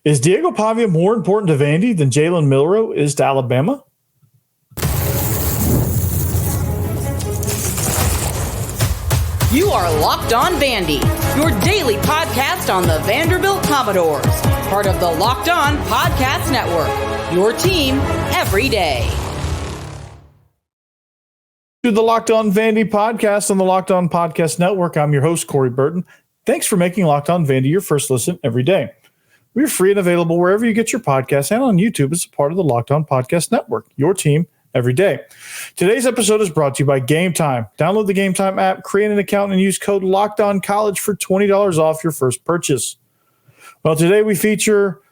Is Diego Pavia more important to Vandy than Jalen Milro is to Alabama? You are Locked On Vandy, your daily podcast on the Vanderbilt Commodores, part of the Locked On Podcast Network, your team every day. To the Locked On Vandy podcast on the Locked On Podcast Network, I'm your host, Corey Burton. Thanks for making Locked On Vandy your first listen every day. We're free and available wherever you get your podcasts and on YouTube as a part of the Locked On Podcast Network, your team every day. Today's episode is brought to you by Game Time. Download the Game Time app, create an account, and use code LOCKEDONCollege for $20 off your first purchase. Well, today we feature,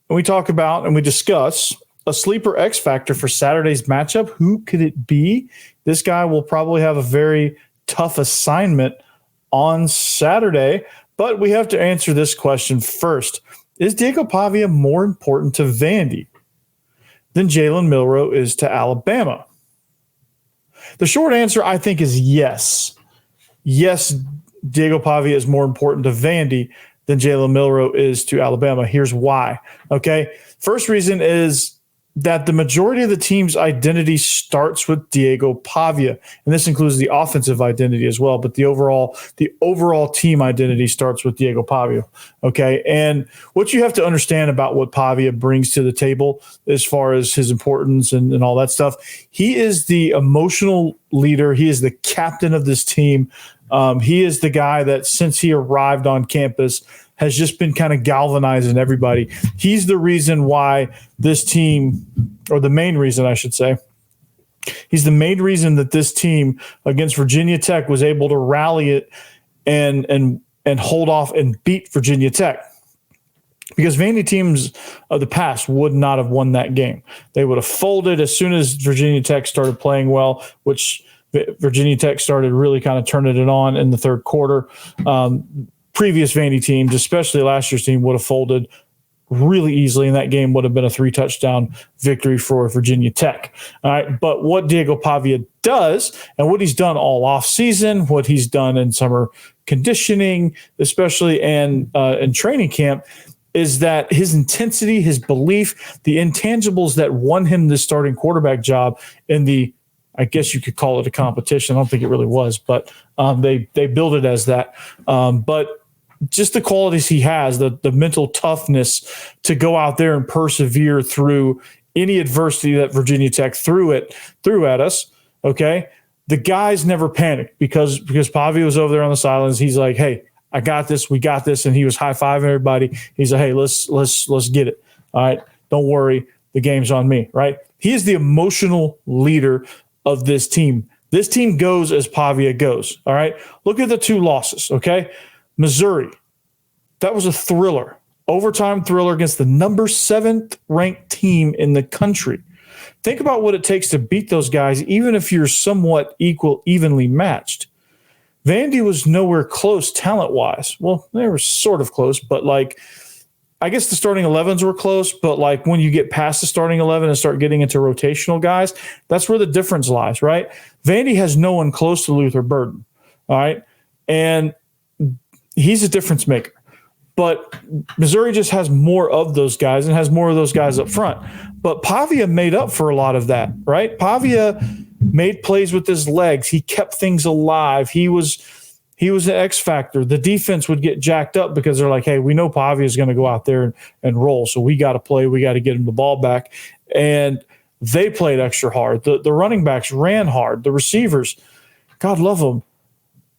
and we talk about, and we discuss a sleeper X factor for Saturday's matchup. Who could it be? This guy will probably have a very tough assignment on Saturday, but we have to answer this question first. Is Diego Pavia more important to Vandy than Jalen Milro is to Alabama? The short answer, I think, is yes. Yes, Diego Pavia is more important to Vandy than Jalen Milro is to Alabama. Here's why. Okay. First reason is that the majority of the team's identity starts with Diego Pavia, and this includes the offensive identity as well, but the overall team identity starts with Diego Pavia, okay? And what you have to understand about what Pavia brings to the table as far as his importance and all that stuff, he is the emotional leader. He is the captain of this team. He is the guy that since he arrived on campus has just been kind of galvanizing everybody. He's the reason why this team, or the main reason I should say, he's the main reason that this team against Virginia Tech was able to rally it and hold off and beat Virginia Tech. Because Vandy teams of the past would not have won that game. They would have folded as soon as Virginia Tech started playing well, which Virginia Tech started really kind of turning it on in the third quarter. Previous Vandy teams, especially last year's team, would have folded really easily, and that game would have been a 3-touchdown victory for Virginia Tech. All right, but what Diego Pavia does, and what he's done all off season, what he's done in summer conditioning, especially and in training camp, is that his intensity, his belief, the intangibles that won him the starting quarterback job in the, I guess you could call it a competition. I don't think it really was, but they build it as that. But just the qualities he has, the mental toughness to go out there and persevere through any adversity that Virginia Tech threw at us. Okay, the guys never panicked because Pavia was over there on the sidelines. He's like, "Hey, I got this. We got this," and he was high fiving everybody. He's like, "Hey, let's get it. All right, don't worry, the game's on me." Right? He is the emotional leader of this team. This team goes as Pavia goes. All right. Look at the two losses. Okay. Missouri. That was a thriller. Overtime thriller against the number 7th ranked team in the country. Think about what it takes to beat those guys, even if you're somewhat evenly matched. Vandy was nowhere close talent-wise. Well, they were sort of close, but I guess the starting 11s were close, but when you get past the starting 11 and start getting into rotational guys, that's where the difference lies, right? Vandy has no one close to Luther Burden, all right? And he's a difference maker. But Missouri just has more of those guys and has more of those guys up front. But Pavia made up for a lot of that, right? Pavia made plays with his legs. He kept things alive. He was an X factor. The defense would get jacked up because they're like, hey, we know Pavia is going to go out there and roll, so we got to play. We got to get him the ball back. And they played extra hard. The running backs ran hard. The receivers, God love them,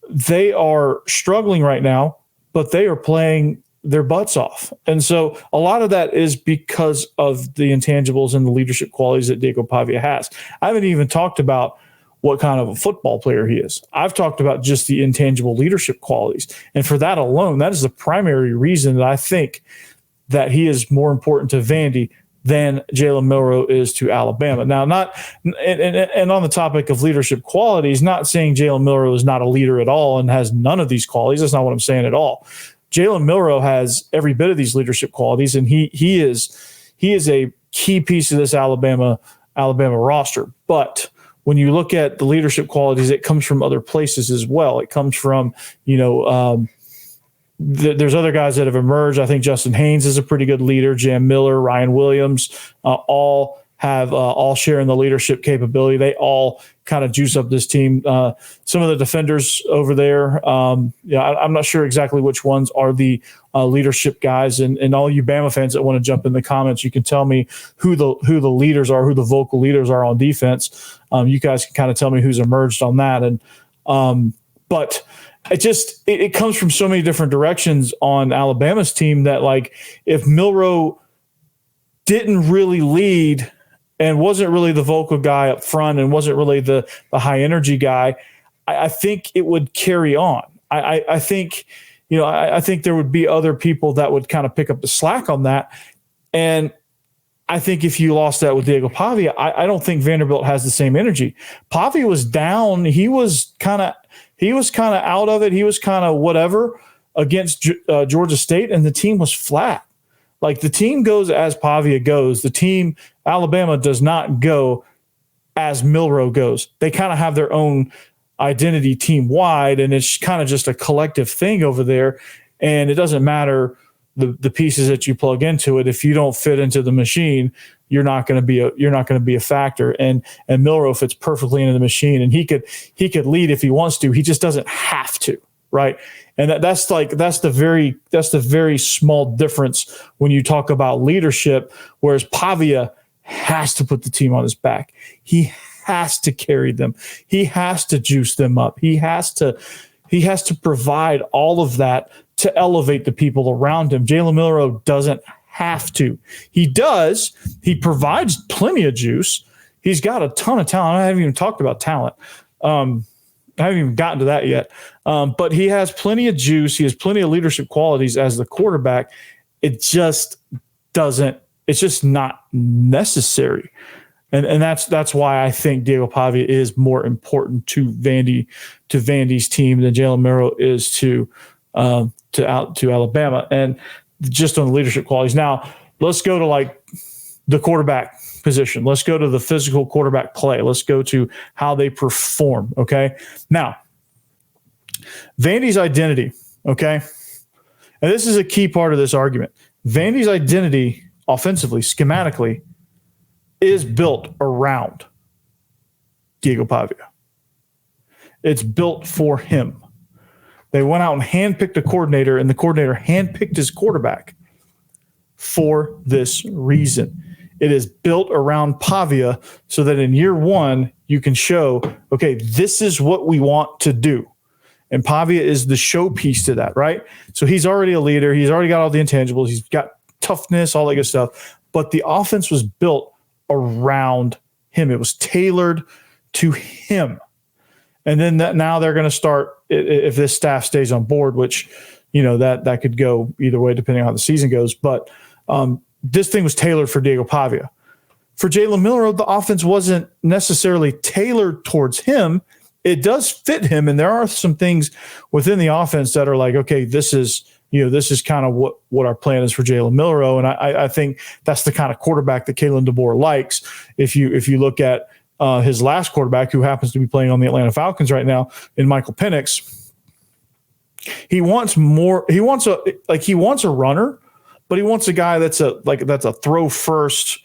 they are struggling right now, but they are playing their butts off. And so a lot of that is because of the intangibles and the leadership qualities that Diego Pavia has. I haven't even talked about what kind of a football player he is. I've talked about just the intangible leadership qualities. And for that alone, that is the primary reason that I think that he is more important to Vandy than Jalen Milro is to Alabama. Now, and on the topic of leadership qualities, not saying Jalen Milro is not a leader at all and has none of these qualities. That's not what I'm saying at all. Jalen Milro has every bit of these leadership qualities, and he is a key piece of this Alabama roster. But when you look at the leadership qualities, it comes from other places as well. It comes from, there's other guys that have emerged. I think Justin Haynes is a pretty good leader. Jam Miller, Ryan Williams, all share in the leadership capability. They all kind of juice up this team. Some of the defenders over there, I'm not sure exactly which ones are the leadership guys. And all you Bama fans that want to jump in the comments, you can tell me who the leaders are, who the vocal leaders are on defense. You guys can kind of tell me who's emerged on that. And but it comes from so many different directions on Alabama's team that, like, if Milro didn't really lead and wasn't really the vocal guy up front and wasn't really the high energy guy, I think it would carry on. I think there would be other people that would kind of pick up the slack on that. And I think if you lost that with Diego Pavia, I don't think Vanderbilt has the same energy. Pavia was down. He was kind of out of it. He was kind of whatever against Georgia State, and the team was flat. Like, the team goes as Pavia goes. The team, Alabama, does not go as Milro goes. They kind of have their own identity team-wide, and it's kind of just a collective thing over there. And it doesn't matter the pieces that you plug into it. If you don't fit into the machine, you're not going to be a factor. And Milro fits perfectly into the machine, and he could lead if he wants to. He just doesn't have to, right? And that's the very small difference when you talk about leadership. Whereas Pavia has to put the team on his back. He has to carry them. He has to juice them up. He has to provide all of that to elevate the people around him. Jalen Milro doesn't have to. He does. He provides plenty of juice. He's got a ton of talent. I haven't even talked about talent. I haven't even gotten to that yet. But he has plenty of juice. He has plenty of leadership qualities as the quarterback. It's just not necessary. And that's why I think Diego Pavia is more important to Vandy's team than Jalen Milro is to Alabama. And just on the leadership qualities. Now, let's go to, like, the quarterback position. Let's go to the physical quarterback play. Let's go to how they perform, okay? Now, Vandy's identity, okay? And this is a key part of this argument. Vandy's identity offensively, schematically, is built around Diego Pavia. It's built for him. They went out and handpicked a coordinator, and the coordinator handpicked his quarterback for this reason. It is built around Pavia so that in year one, you can show, okay, this is what we want to do. And Pavia is the showpiece to that, right? So he's already a leader. He's already got all the intangibles. He's got toughness, all that good stuff. But the offense was built around him. It was tailored to him. And then now they're going to start, if this staff stays on board, which, that could go either way depending on how the season goes. But this thing was tailored for Diego Pavia. For Jalen Milro, the offense wasn't necessarily tailored towards him. It does fit him, and there are some things within the offense that are like, okay, this is kind of what our plan is for Jalen Milro. And I think that's the kind of quarterback that Kalen DeBoer likes. If you look at his last quarterback, who happens to be playing on the Atlanta Falcons right now, in Michael Penix, he wants more. He wants a runner, but he wants a guy that's a throw first,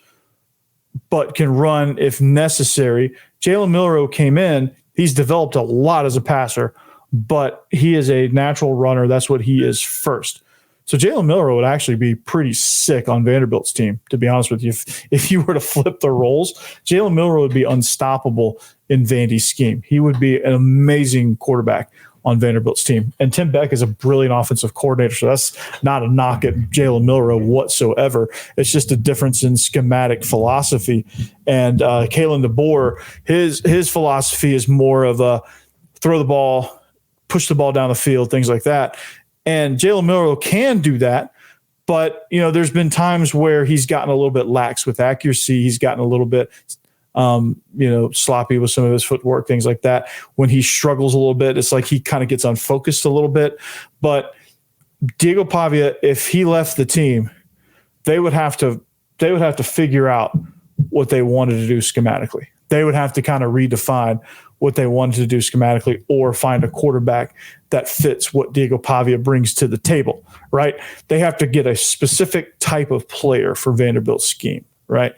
but can run if necessary. Jalen Milro came in. He's developed a lot as a passer, but he is a natural runner. That's what he is first. So Jalen Milro would actually be pretty sick on Vanderbilt's team, to be honest with you. If you were to flip the roles, Jalen Milro would be unstoppable in Vandy's scheme. He would be an amazing quarterback on Vanderbilt's team. And Tim Beck is a brilliant offensive coordinator, so that's not a knock at Jalen Milro whatsoever. It's just a difference in schematic philosophy. And Kalen DeBoer, his philosophy is more of a throw the ball, push the ball down the field, things like that. And Jalen Milro can do that, but there's been times where he's gotten a little bit lax with accuracy. He's gotten a little bit sloppy with some of his footwork, things like that. When he struggles a little bit, it's like he kind of gets unfocused a little bit. But Diego Pavia, if he left the team, they would have to figure out what they wanted to do schematically. They would have to kind of redefine what they wanted to do schematically or find a quarterback that fits what Diego Pavia brings to the table, right? They have to get a specific type of player for Vanderbilt's scheme, right?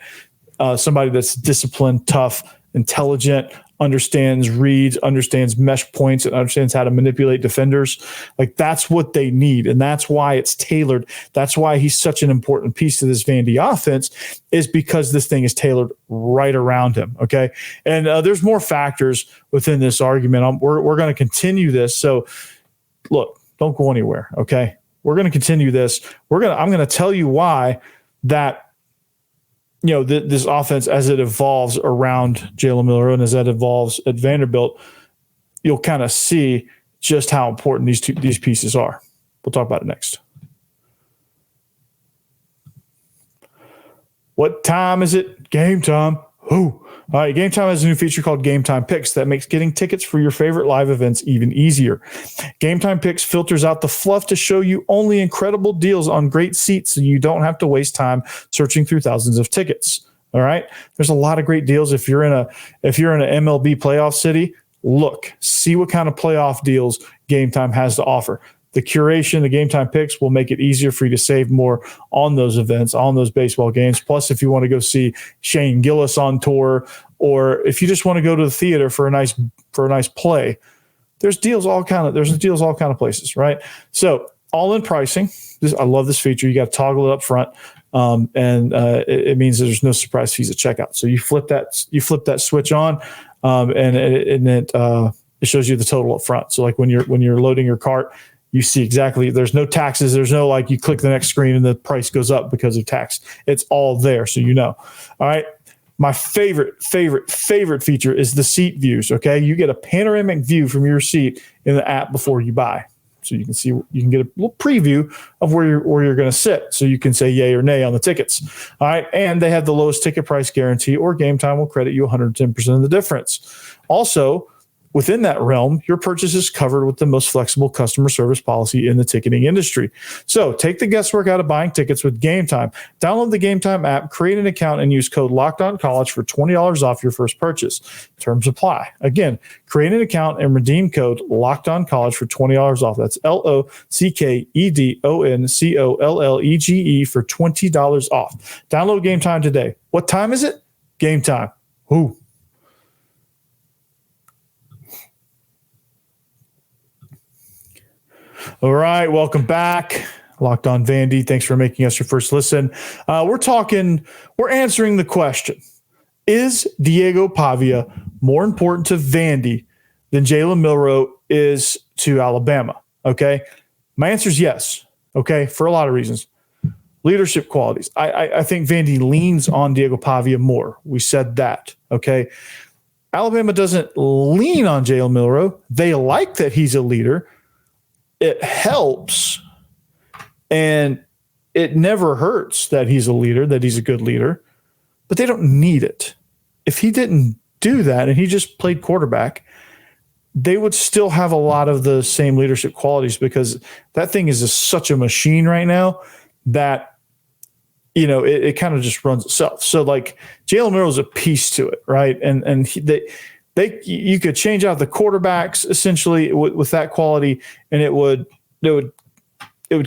Somebody that's disciplined, tough, intelligent, understands reads, understands mesh points, and understands how to manipulate defenders. Like, that's what they need. And that's why it's tailored. That's why he's such an important piece to this Vandy offense, is because this thing is tailored right around him. Okay. And there's more factors within this argument. We're going to continue this. So look, don't go anywhere. Okay. We're going to continue this. I'm going to tell you why that, this offense, as it evolves around Jalen Milro and as that evolves at Vanderbilt, you'll kind of see just how important these pieces are. We'll talk about it next. What time is it? Game time. Ooh. All right, Game Time has a new feature called Game Time Picks that makes getting tickets for your favorite live events even easier. Game Time Picks filters out the fluff to show you only incredible deals on great seats, so you don't have to waste time searching through thousands of tickets. All right, there's a lot of great deals. If you're in an MLB playoff city, see what kind of playoff deals Game Time has to offer. The curation, the Game Time Picks will make it easier for you to save more on those events, on those baseball games. Plus, if you want to go see Shane Gillis on tour, or if you just want to go to the theater for a nice play, there's deals all kind of places, right? So, all in pricing. I love this feature. You got to toggle it up front, and it means that there's no surprise fees at checkout. So you flip that switch on, and it shows you the total up front. So, like when you're loading your cart, you see exactly, there's no taxes. There's no you click the next screen and the price goes up because of tax. It's all there. So, All right. My favorite feature is the seat views. Okay. You get a panoramic view from your seat in the app before you buy. So you can get a little preview of where you're going to sit. So you can say yay or nay on the tickets. All right. And they have the lowest ticket price guarantee, or Game Time will credit you 110% of the difference. Also, within that realm, your purchase is covered with the most flexible customer service policy in the ticketing industry. So take the guesswork out of buying tickets with Game Time. Download the Game Time app, create an account, and use code LOCKEDONCollege for $20 off your first purchase. Terms apply. Again, create an account and redeem code LOCKEDONCollege for $20 off. That's LOCKEDONCOLLEGE for $20 off. Download Game Time today. What time is it? Game time. Ooh. All right, welcome back. Locked On Vandy. Thanks for making us your first listen. We're answering the question: is Diego Pavia more important to Vandy than Jalen Milro is to Alabama? Okay. My answer is yes. Okay. For a lot of reasons. Leadership qualities. I think Vandy leans on Diego Pavia more. We said that. Okay. Alabama doesn't lean on Jalen Milro. They like that he's a leader. It helps, and it never hurts that he's a leader, that he's a good leader, but they don't need it. If he didn't do that and he just played quarterback, they would still have a lot of the same leadership qualities, because that thing is such a machine right now that, it kind of just runs itself. So Jalen Milroe is a piece to it, right? And you could change out the quarterbacks essentially with that quality, and it would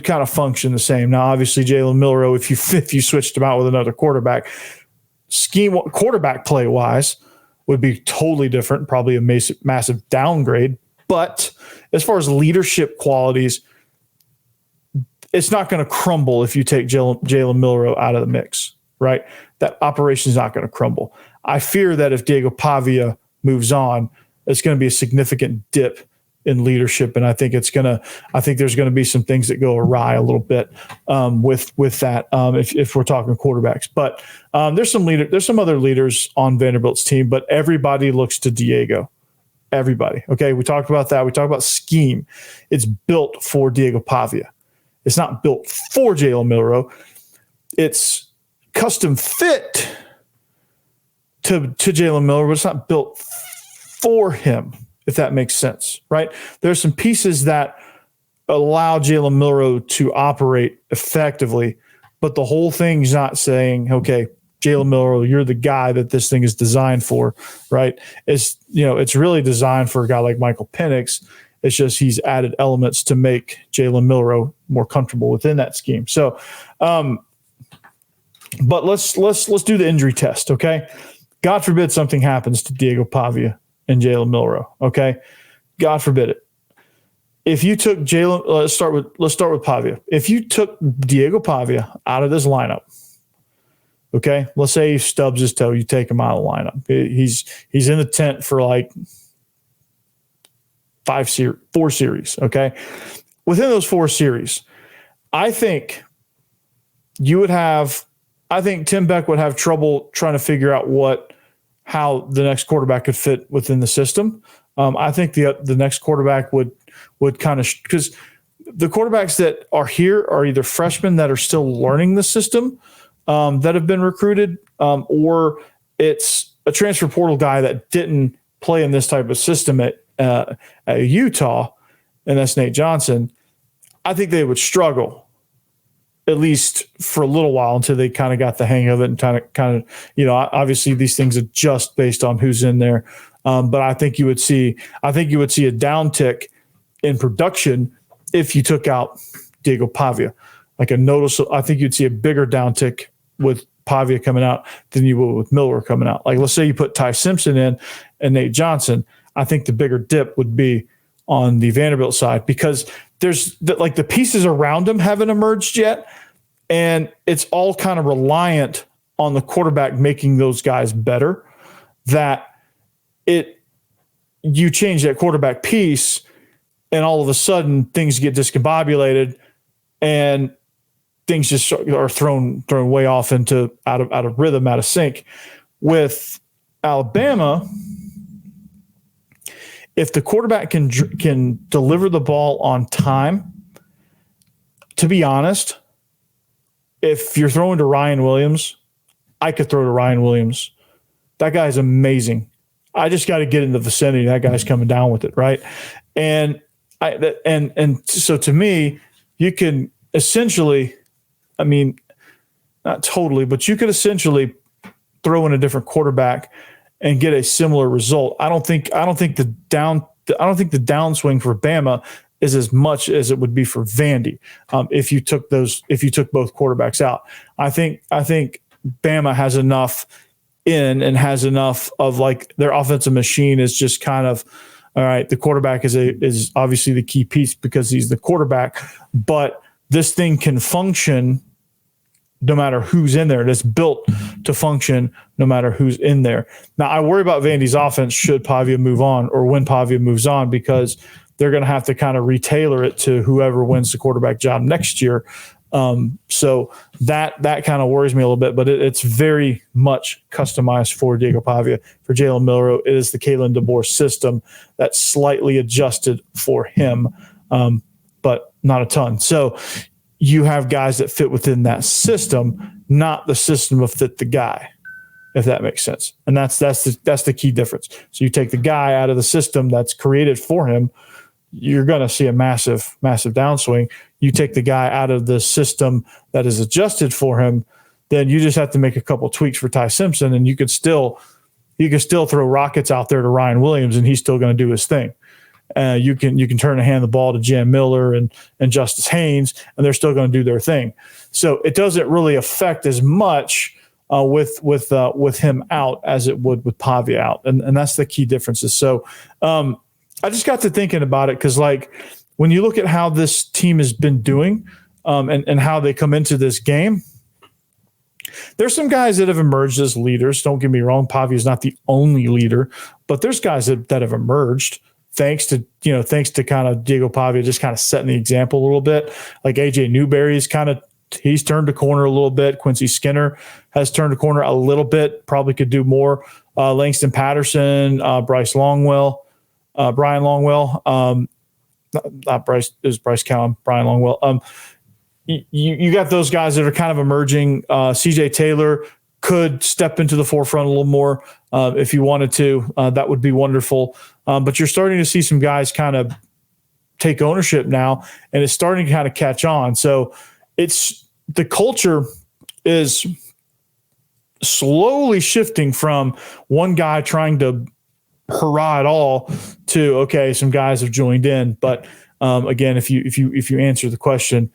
kind of function the same. Now, obviously, Jalen Milro, if you switched him out with another quarterback, quarterback play wise, would be totally different, probably a massive downgrade. But as far as leadership qualities, it's not going to crumble if you take Jalen Milro out of the mix, right? That operation is not going to crumble. I fear that if Diego Pavia moves on, it's going to be a significant dip in leadership, and I think there's going to be some things that go awry a little bit with that if we're talking quarterbacks. But there's some other leaders on Vanderbilt's team, but everybody looks to Diego. Everybody. Okay, we talked about that. We talked about scheme. It's built for Diego Pavia. It's not built for Jalen Milro. It's custom fit to Jalen Milro, but it's not built for him, if that makes sense, right? There's some pieces that allow Jalen Milro to operate effectively, but the whole thing's not saying, okay, Jalen Milro, you're the guy that this thing is designed for, right? It's really designed for a guy like Michael Penix. It's just he's added elements to make Jalen Milro more comfortable within that scheme. So, but let's do the injury test, okay? God forbid something happens to Diego Pavia and Jalen Milro, okay? God forbid it. If you took Jalen, let's start with Pavia. If you took Diego Pavia out of this lineup, okay, let's say he stubs his toe, you take him out of the lineup. He's in the tent for like 4 series, okay? Within those 4 series, I think Tim Beck would have trouble trying to figure out how the next quarterback could fit within the system. I think the next quarterback would kind of, because the quarterbacks that are here are either freshmen that are still learning the system that have been recruited, or it's a transfer portal guy that didn't play in this type of system at Utah, and that's Nate Johnson. I think they would struggle, at least for a little while, until they kind of got the hang of it and kind of, obviously these things adjust based on who's in there. But I think you would see a downtick in production if you took out Diego Pavia. I think you'd see a bigger downtick with Pavia coming out than you would with Miller coming out. Like, let's say you put Ty Simpson in and Nate Johnson. I think the bigger dip would be on the Vanderbilt side, because there's the pieces around him haven't emerged yet, and it's all kind of reliant on the quarterback making those guys better. You change that quarterback piece, and all of a sudden things get discombobulated, and things just are thrown way off into out of rhythm, out of sync. With Alabama, if the quarterback can deliver the ball on time, to be honest, if you're throwing to Ryan Williams, I could throw to Ryan Williams. That guy's amazing. I just got to get in the vicinity. That guy's coming down with it, right? And so to me, you can essentially, I mean, not totally, but you could essentially throw in a different quarterback and get a similar result. I don't think the downswing for Bama is as much as it would be for Vandy if you took both quarterbacks out. I think Bama has enough and has enough of, like, their offensive machine is just kind of, all right, the quarterback is obviously the key piece because he's the quarterback, but this thing can function no matter who's in there. It is built to function no matter who's in there. Now, I worry about Vandy's offense should Pavia move on, or when Pavia moves on, because they're going to have to kind of retailor it to whoever wins the quarterback job next year. So that kind of worries me a little bit, but it's very much customized for Diego Pavia. For Jalen Milro, it is the Kalen DeBoer system that's slightly adjusted for him, but not a ton. So you have guys that fit within that system, not the system of fit the guy, if that makes sense. And that's the key difference. So you take the guy out of the system that's created for him, you're going to see a massive, massive downswing. You take the guy out of the system that is adjusted for him, then you just have to make a couple tweaks for Ty Simpson, and you could still throw rockets out there to Ryan Williams, and he's still going to do his thing. You can turn and hand the ball to Jan Miller and Justice Haynes, and they're still going to do their thing. So it doesn't really affect as much with him out as it would with Pavia out, and that's the key differences. So I just got to thinking about it, because, like, when you look at how this team has been doing and how they come into this game, there's some guys that have emerged as leaders. Don't get me wrong, Pavia is not the only leader, but there's guys that have emerged thanks to kind of Diego Pavia just kind of setting the example a little bit. Like AJ Newberry's he's turned a corner a little bit. Quincy Skinner has turned a corner a little bit, probably could do more. Langston Patterson, Brian Longwell, not Bryce, it was Bryce Callum, Brian Longwell. You got those guys that are kind of emerging. CJ Taylor could step into the forefront a little more if you wanted to. That would be wonderful. But you're starting to see some guys kind of take ownership now, and it's starting to kind of catch on. So the culture is slowly shifting from one guy trying to hurrah it all to, okay, some guys have joined in. But again, if you answer the question,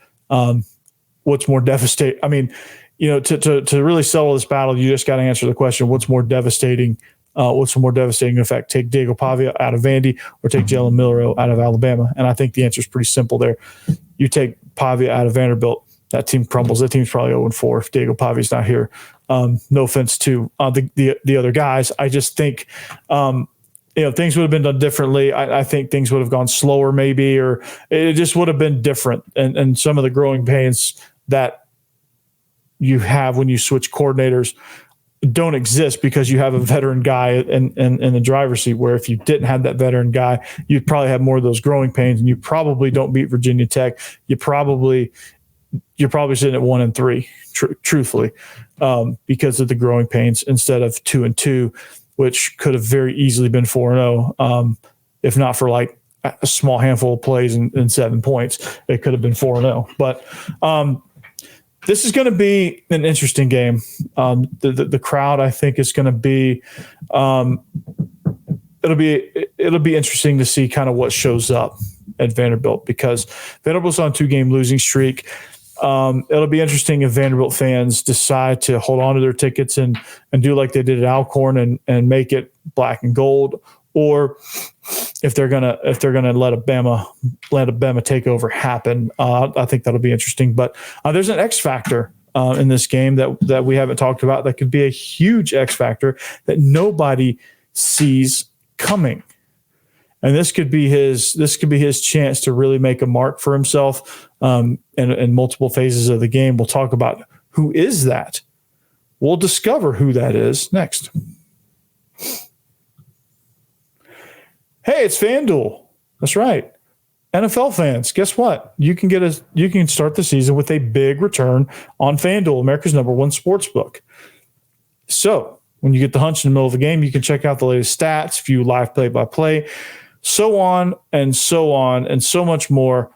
what's more devastating? I mean, to really settle this battle, you just got to answer the question: what's more devastating? What's the more devastating effect? Take Diego Pavia out of Vandy or take Jalen Milro out of Alabama? And I think the answer is pretty simple there. You take Pavia out of Vanderbilt, that team crumbles. That team's probably 0-4 if Diego Pavia's not here. No offense to the other guys. I just think things would have been done differently. I think things would have gone slower maybe, or it just would have been different. And some of the growing pains that you have when you switch coordinators don't exist because you have a veteran guy in the driver's seat, where if you didn't have that veteran guy, you'd probably have more of those growing pains, and you probably don't beat Virginia Tech. You're probably sitting at 1-3, truthfully, because of the growing pains instead of 2-2, which could have very easily been 4-0, if not for like a small handful of plays and 7 points. It could have been 4-0. But this is going to be an interesting game. The crowd, I think, is going to be it'll be interesting to see kind of what shows up at Vanderbilt, because Vanderbilt's on a 2-game losing streak. It'll be interesting if Vanderbilt fans decide to hold on to their tickets and do like they did at Alcorn and make it black and gold, or if they're gonna let a Bama takeover happen. I think that'll be interesting. But there's an X factor in this game that we haven't talked about that could be a huge X factor that nobody sees coming. And this could be his chance to really make a mark for himself in multiple phases of the game. We'll talk about who is that. We'll discover who that is next. Hey, it's FanDuel. That's right. NFL fans, guess what? You can start the season with a big return on FanDuel, America's #1 sportsbook. So when you get the hunch in the middle of the game, you can check out the latest stats, view live play-by-play, so on and so much more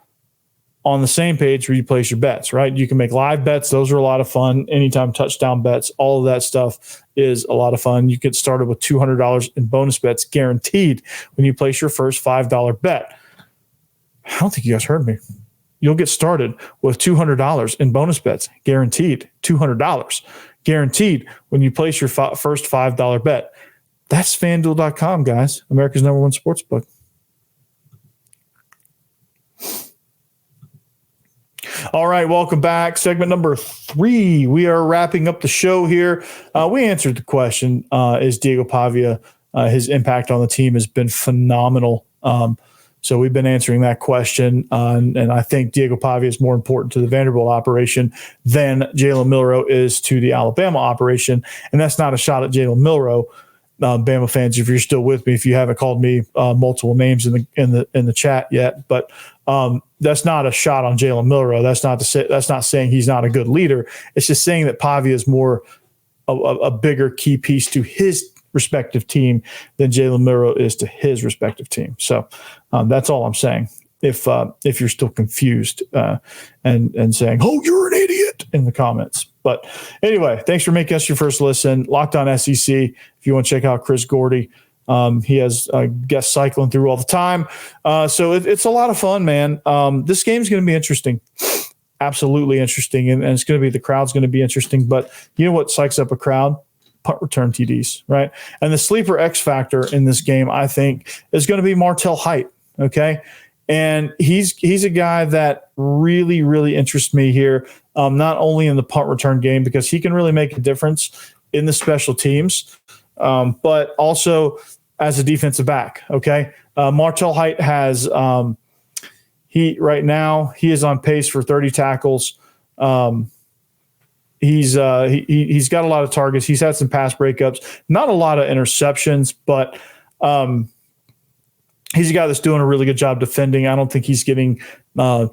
on the same page where you place your bets, right? You can make live bets. Those are a lot of fun. Anytime touchdown bets, all of that stuff is a lot of fun. You get started with $200 in bonus bets guaranteed when you place your first $5 bet. I don't think you guys heard me. You'll get started with $200 in bonus bets guaranteed. $200 guaranteed when you place your first $5 bet. That's FanDuel.com, guys. America's #1 sportsbook. All right, welcome back. Segment number 3. We are wrapping up the show here. We answered the question, is Diego Pavia, his impact on the team has been phenomenal. So we've been answering that question, and I think Diego Pavia is more important to the Vanderbilt operation than Jalen Milro is to the Alabama operation. And that's not a shot at Jalen Milro. Bama fans, if you're still with me, if you haven't called me multiple names in the chat yet, but that's not a shot on Jalen Milro. That's not saying he's not a good leader. It's just saying that Pavia is more a bigger key piece to his respective team than Jalen Milro is to his respective team. So that's all I'm saying. If you're still confused and saying, "Oh, you're an idiot," in the comments. But anyway, thanks for making us your first listen. Locked On SEC. If you want to check out Chris Gordy, he has guests cycling through all the time. So it's a lot of fun, man. This game's going to be interesting. Absolutely interesting. And it's going to be, the crowd's going to be interesting. But you know what psychs up a crowd? Punt return TDs, right? And the sleeper X factor in this game, I think, is going to be Martell Height. Okay. And he's a guy that really, really interests me here, not only in the punt return game, because he can really make a difference in the special teams, but also as a defensive back. Okay. Martell Height has, right now he is on pace for 30 tackles. He's got a lot of targets. He's had some pass breakups, not a lot of interceptions, but he's a guy that's doing a really good job defending. I don't think he's getting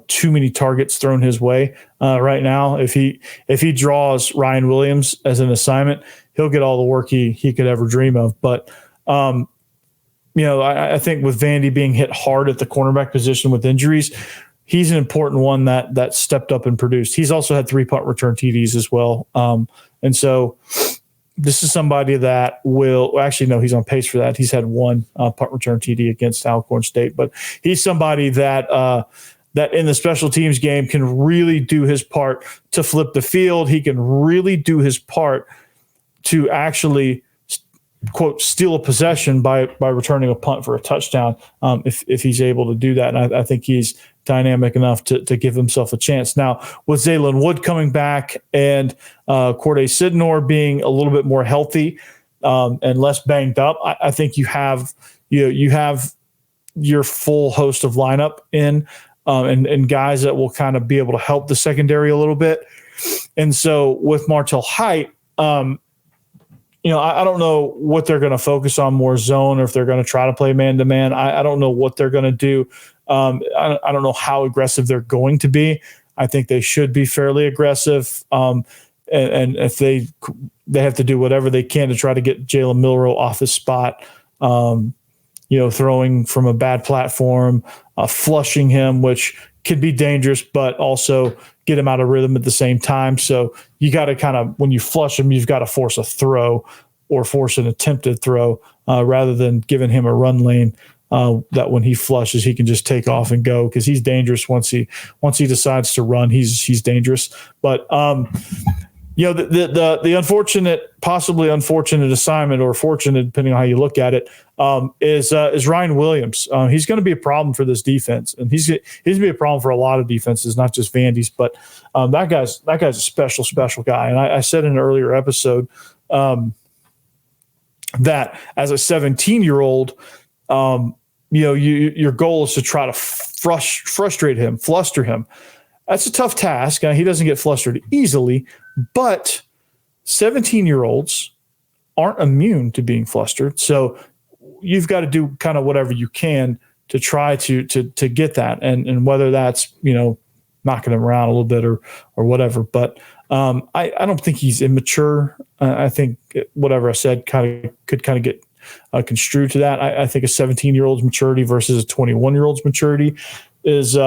too many targets thrown his way right now. If he draws Ryan Williams as an assignment, he'll get all the work he could ever dream of. But I think with Vandy being hit hard at the cornerback position with injuries, he's an important one that stepped up and produced. He's also had 3 punt return TDs as well. And so this is somebody that will actually, no, he's on pace for that. He's had one punt return TD against Alcorn State, but he's somebody that that in the special teams game can really do his part to flip the field. He can really do his part to actually, quote, steal a possession by returning a punt for a touchdown if he's able to do that. And I think he's dynamic enough to give himself a chance. Now, with Zaylen Wood coming back and Corday Sidnor being a little bit more healthy and less banged up, I think you have your full host of lineup in and guys that will kind of be able to help the secondary a little bit. And so with Martell Height, I don't know what they're going to focus on, more zone, or if they're going to try to play man-to-man. I don't know what they're going to do. I don't know how aggressive they're going to be. I think they should be fairly aggressive. And if they have to do whatever they can to try to get Jalen Milro off his spot, throwing from a bad platform, flushing him, which could be dangerous, but also get him out of rhythm at the same time. So you got to kind of, when you flush him, you've got to force a throw or force an attempted throw rather than giving him a run lane that when he flushes, he can just take off and go, because he's dangerous once he decides to run. He's dangerous. But the unfortunate, possibly unfortunate assignment, or fortunate, depending on how you look at it, is Ryan Williams. He's going to be a problem for this defense, and he's going to be a problem for a lot of defenses, not just Vandy's. But that guy's a special guy. And I said in an earlier episode that as a 17-year-old, your goal is to try to frustrate him, fluster him. That's a tough task. He doesn't get flustered easily, but 17-year-olds aren't immune to being flustered. So you've got to do kind of whatever you can to try to get that. And whether that's, knocking him around a little bit or whatever. But I don't think he's immature. I think whatever I said could get construed to that. I think a 17-year-old's maturity versus a 21-year-old's maturity is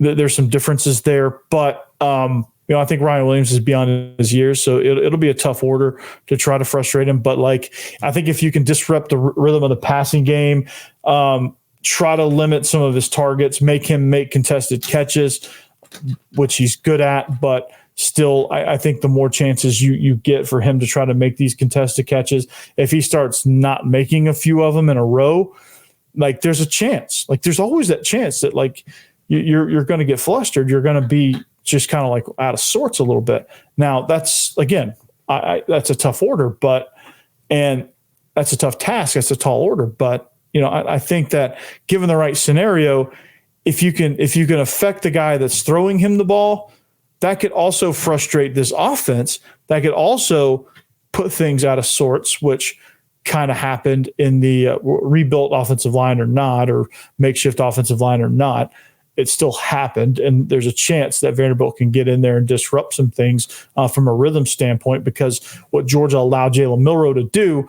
there's some differences there, but I think Ryan Williams is beyond his years, so it'll be a tough order to try to frustrate him. But I think if you can disrupt the rhythm of the passing game, try to limit some of his targets, make him make contested catches, which he's good at, but still, I think the more chances you get for him to try to make these contested catches, if he starts not making a few of them in a row, there's a chance. There's always that chance that you're going to get flustered. You're going to be just kind of out of sorts a little bit. Now that's, again, that's a tough order, and that's a tough task. That's a tall order, but I think that given the right scenario, if you can affect the guy that's throwing him the ball, that could also frustrate this offense. That could also put things out of sorts, which kind of happened in the rebuilt offensive line or not, or makeshift offensive line or not. It still happened, and there's a chance that Vanderbilt can get in there and disrupt some things from a rhythm standpoint, because what Georgia allowed Jalen Milro to do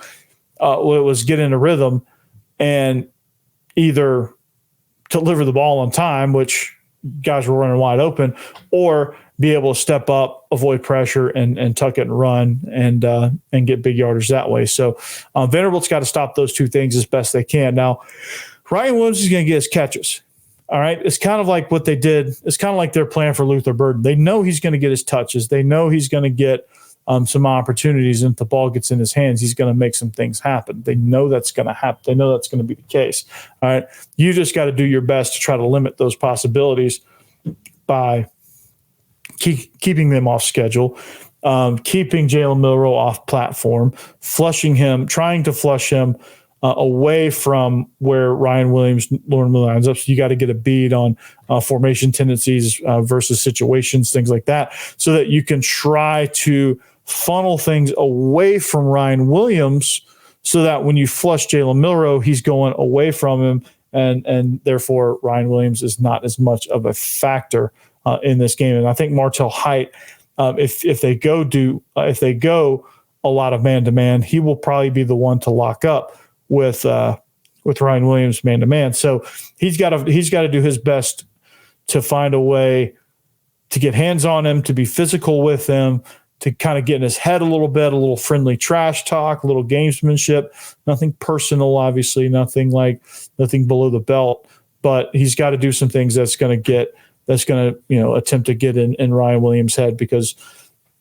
was get in a rhythm and either deliver the ball on time, which guys were running wide open, or be able to step up, avoid pressure, and tuck it and run and get big yardage that way. So Vanderbilt's got to stop those two things as best they can. Now, Ryan Williams is going to get his catches. All right. It's kind of like what they did. It's kind of like their plan for Luther Burden. They know he's going to get his touches. They know he's going to get some opportunities. And if the ball gets in his hands, he's going to make some things happen. They know that's going to happen. They know that's going to be the case. All right. You just got to do your best to try to limit those possibilities by keeping them off schedule, keeping Jalen Milro off platform, trying to flush him away from where Ryan Williams normally lines up. So you got to get a bead on formation tendencies versus situations, things like that, so that you can try to funnel things away from Ryan Williams, so that when you flush Jalen Milro, he's going away from him, and therefore Ryan Williams is not as much of a factor in this game. And I think Martell Height, if they go a lot of man-to-man, he will probably be the one to lock up with Ryan Williams man-to-man. So he's got to do his best to find a way to get hands on him, to be physical with him, to kind of get in his head a little friendly trash talk, a little gamesmanship, nothing personal, obviously, nothing below the belt, but he's got to do some things that's going to attempt to get in Ryan Williams' head, because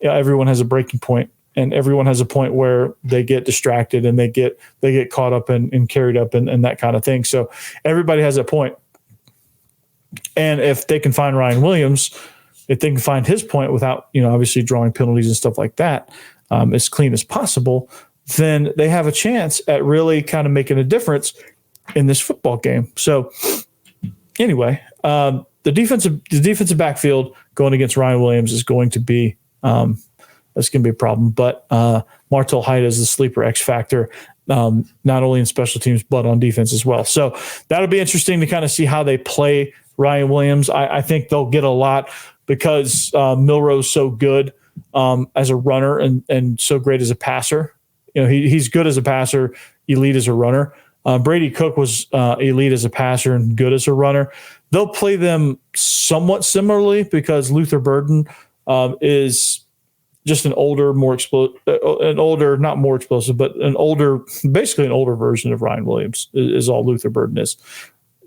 everyone has a breaking point, and everyone has a point where they get distracted and they get caught up and carried up and that kind of thing. So everybody has a point. And if they can find Ryan Williams, if they can find his point without, obviously drawing penalties and stuff like that, as clean as possible, then they have a chance at really kind of making a difference in this football game. So anyway, the defensive backfield going against Ryan Williams is going to be that's going to be a problem. But Martell Height is the sleeper X factor, not only in special teams but on defense as well. So that'll be interesting to kind of see how they play Ryan Williams. I think they'll get a lot because Milro's so good as a runner and so great as a passer. He's good as a passer, elite as a runner. Brady Cook was elite as a passer and good as a runner. They'll play them somewhat similarly because Luther Burden is just an older, basically an older version of Ryan Williams is all Luther Burden is.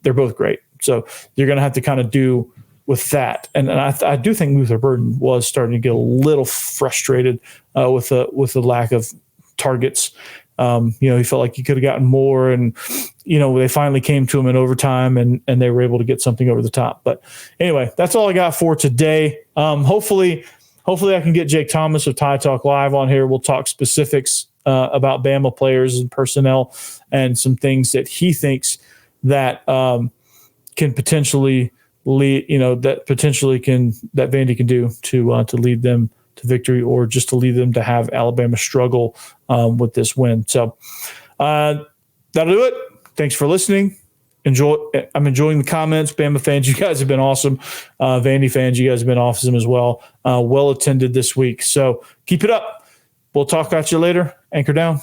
They're both great. So you're going to have to kind of do with that. And I do think Luther Burden was starting to get a little frustrated with the lack of targets. He felt like he could have gotten more, and they finally came to him in overtime and they were able to get something over the top. But anyway, that's all I got for today. Hopefully I can get Jake Thomas of Tide Talk Live on here. We'll talk specifics about Bama players and personnel and some things that he thinks that can potentially lead, that Vandy can do to lead them to victory, or just to lead them to have Alabama struggle with this win. So that'll do it. Thanks for listening. I'm enjoying the comments. Bama fans, you guys have been awesome. Vandy fans, you guys have been awesome as well. Well attended this week. So keep it up. We'll talk at you later. Anchor down.